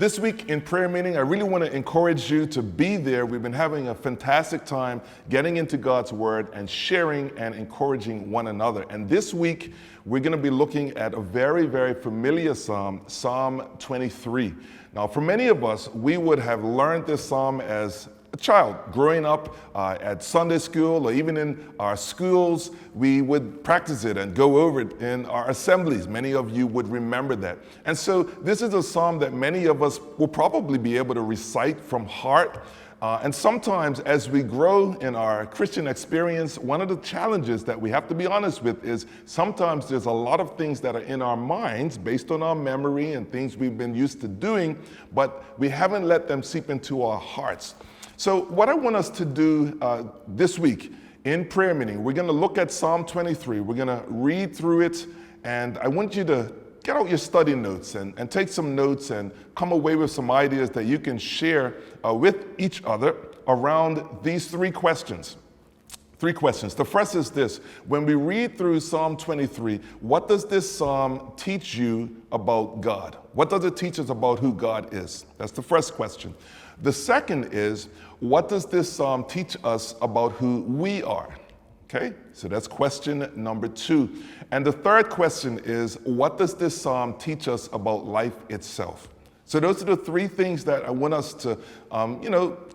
This week in prayer meeting, I really want to encourage you to be there. We've been having a fantastic time getting into God's Word and sharing and encouraging one another. And this week, we're going to be looking at a very, very familiar psalm, Psalm 23. Now, for many of us, we would have learned this psalm as a child growing up at Sunday school or even in our schools. We would practice it and go over it in our assemblies. Many of you would remember that. And so this is a psalm that many of us will probably be able to recite from heart. And sometimes as we grow in our Christian experience, one of the challenges that we have to be honest with is sometimes there's a lot of things that are in our minds based on our memory and things we've been used to doing, but we haven't let them seep into our hearts. So what I want us to do this week in prayer meeting, we're going to look at Psalm 23. We're going to read through it, and I want you to get out your study notes and take some notes and come away with some ideas that you can share with each other around these three questions. Three questions. The first is this: when we read through Psalm 23, what does this psalm teach you about God? What does it teach us about who God is? That's the first question. The second is, what does this psalm teach us about who we are? Okay, so that's question number 2. And the third question is, what does this psalm teach us about life itself? So those are the three things that I want us to,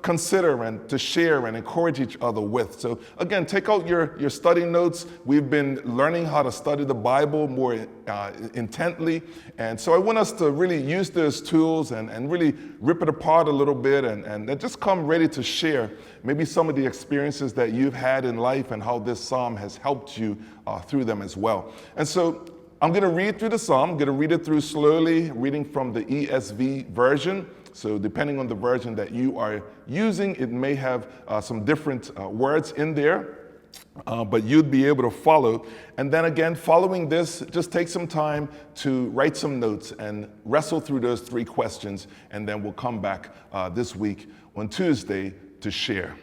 consider and to share and encourage each other with. So again, take out your study notes. We've been learning how to study the Bible more intently. And so I want us to really use those tools and really rip it apart a little bit and just come ready to share maybe some of the experiences that you've had in life and how this psalm has helped you through them as well. And so I'm going to read through the psalm. I'm going to read it through slowly, reading from the ESV version. So depending on the version that you are using, it may have some different words in there, but you'd be able to follow. And then again, following this, just take some time to write some notes and wrestle through those three questions, and then we'll come back this week on Tuesday to share.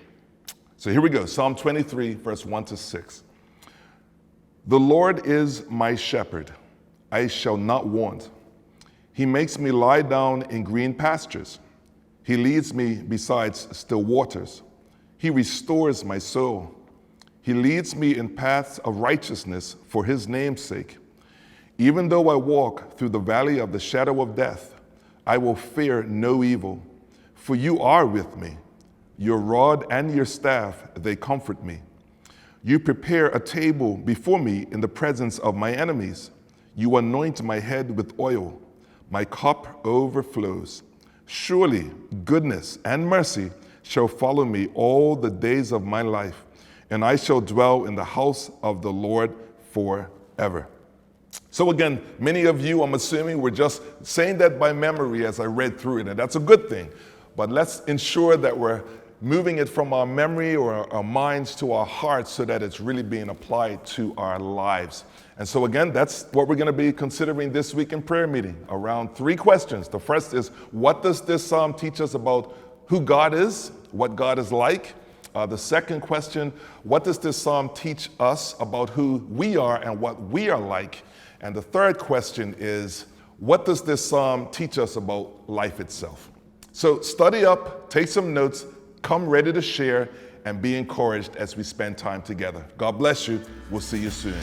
So here we go, Psalm 23, verse 1 to 6. The Lord is my shepherd, I shall not want. He makes me lie down in green pastures. He leads me beside still waters. He restores my soul. He leads me in paths of righteousness for his name's sake. Even though I walk through the valley of the shadow of death, I will fear no evil, for you are with me. Your rod and your staff, they comfort me. You prepare a table before me in the presence of my enemies. You anoint my head with oil. My cup overflows. Surely goodness and mercy shall follow me all the days of my life, and I shall dwell in the house of the Lord forever. So again, many of you, I'm assuming, were just saying that by memory as I read through it, and that's a good thing. But let's ensure that we're moving it from our memory or our minds to our hearts so that it's really being applied to our lives. And so again, that's what we're going to be considering this week in prayer meeting, around three questions. The first is, what does this psalm teach us about who God is, what God is like? The second question, what does this psalm teach us about who we are and what we are like? And the third question is, what does this psalm teach us about life itself? So study up, take some notes, come ready to share, and be encouraged as we spend time together. God bless you. We'll see you soon.